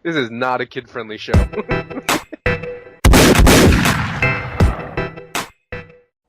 This is not a kid-friendly show.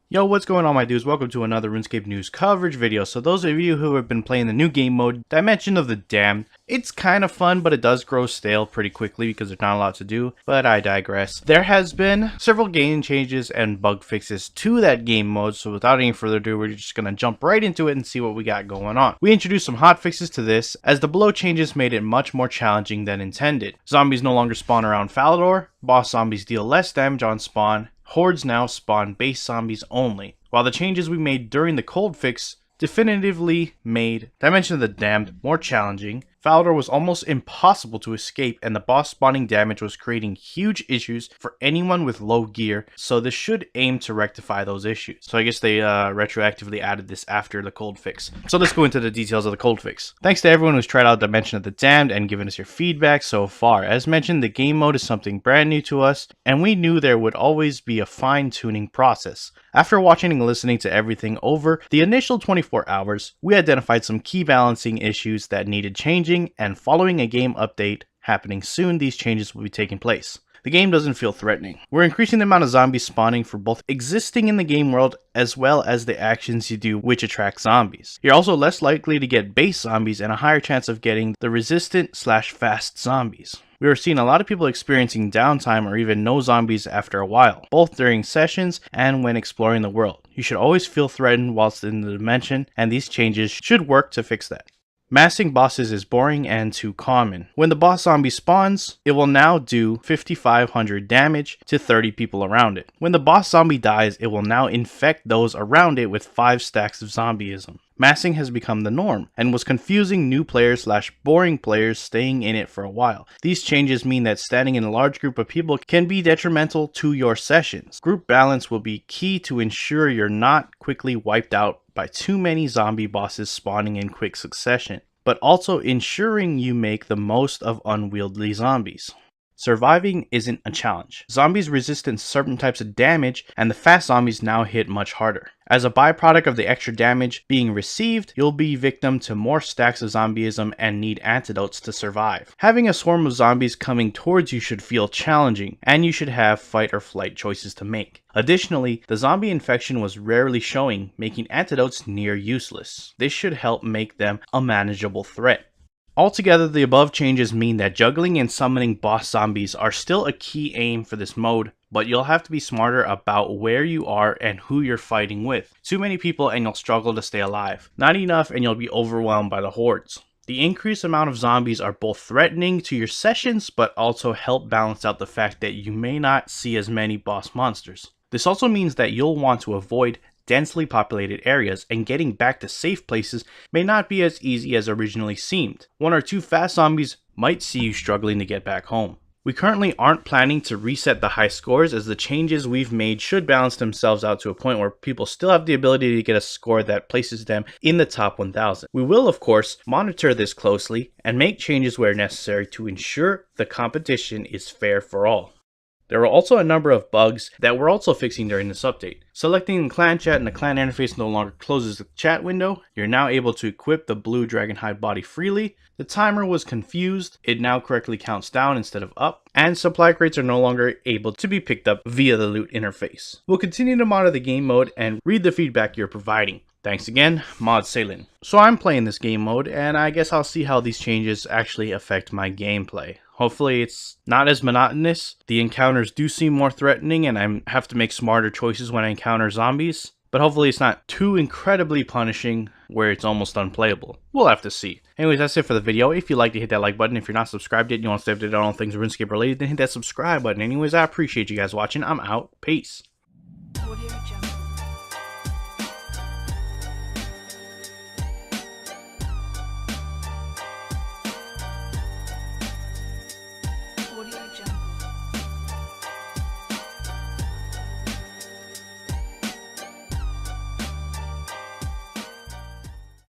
Yo, what's going on, my dudes? Welcome to another RuneScape news coverage video. So those of you who have been playing the new game mode, Dimension of the Damned, it's kind of fun, but it does grow stale pretty quickly because there's not a lot to do, but I digress. There has been several game changes and bug fixes to that game mode, so without any further ado, we're just going to jump right into it and see what we got going on. We introduced some hot fixes to this, as the below changes made it much more challenging than intended. Zombies no longer spawn around Falador, boss zombies deal less damage on spawn, hordes now spawn base zombies only, while the changes we made during the cold fix definitively made Dimension of the Damned more challenging. Falador was almost impossible to escape, and the boss spawning damage was creating huge issues for anyone with low gear, so this should aim to rectify those issues. So I guess they retroactively added this after the cold fix. So let's go into the details of the cold fix. Thanks to everyone who's tried out Dimension of the Damned and given us your feedback so far. As mentioned, the game mode is something brand new to us, and we knew there would always be a fine-tuning process. After watching and listening to everything over the initial 24 hours, we identified some key balancing issues that needed changing, and following a game update happening soon, these changes will be taking place. The game doesn't feel threatening. We're increasing the amount of zombies spawning for both existing in the game world as well as the actions you do which attract zombies. You're also less likely to get base zombies and a higher chance of getting the resistant/fast zombies. We are seeing a lot of people experiencing downtime or even no zombies after a while, both during sessions and when exploring the world. You should always feel threatened whilst in the dimension, and these changes should work to fix that. Massing bosses is boring and too common. When the boss zombie spawns, it will now do 5,500 damage to 30 people around it. When the boss zombie dies, it will now infect those around it with 5 stacks of zombieism. Massing has become the norm and was confusing new players/boring players staying in it for a while. These changes mean that standing in a large group of people can be detrimental to your sessions. Group balance will be key to ensure you're not quickly wiped out by too many zombie bosses spawning in quick succession, but also ensuring you make the most of unwieldy zombies. Surviving isn't a challenge. Zombies resist certain types of damage, and the fast zombies now hit much harder. As a byproduct of the extra damage being received, you'll be victim to more stacks of zombieism and need antidotes to survive. Having a swarm of zombies coming towards you should feel challenging, and you should have fight or flight choices to make. Additionally, the zombie infection was rarely showing, making antidotes near useless. This should help make them a manageable threat. Altogether, the above changes mean that juggling and summoning boss zombies are still a key aim for this mode, but you'll have to be smarter about where you are and who you're fighting with. Too many people and you'll struggle to stay alive. Not enough and you'll be overwhelmed by the hordes. The increased amount of zombies are both threatening to your sessions, but also help balance out the fact that you may not see as many boss monsters. This also means that you'll want to avoid densely populated areas, and getting back to safe places may not be as easy as originally seemed. 1 or 2 fast zombies might see you struggling to get back home. We currently aren't planning to reset the high scores, as the changes we've made should balance themselves out to a point where people still have the ability to get a score that places them in the top 1000. We will, of course, monitor this closely and make changes where necessary to ensure the competition is fair for all. There are also a number of bugs that we're also fixing during this update. Selecting clan chat in the clan interface no longer closes the chat window. You're now able to equip the blue dragonhide body freely. The timer was confused. It now correctly counts down instead of up. And supply crates are no longer able to be picked up via the loot interface. We'll continue to monitor the game mode and read the feedback you're providing. Thanks again, Mod Sayln. So I'm playing this game mode, and I guess I'll see how these changes actually affect my gameplay. Hopefully it's not as monotonous. The encounters do seem more threatening, and I have to make smarter choices when I encounter zombies. But hopefully it's not too incredibly punishing where it's almost unplayable. We'll have to see. Anyways, that's it for the video. If you'd like to hit that like button, if you're not subscribed yet and you want to stay updated on all things RuneScape related, then hit that subscribe button. Anyways, I appreciate you guys watching. I'm out. Peace.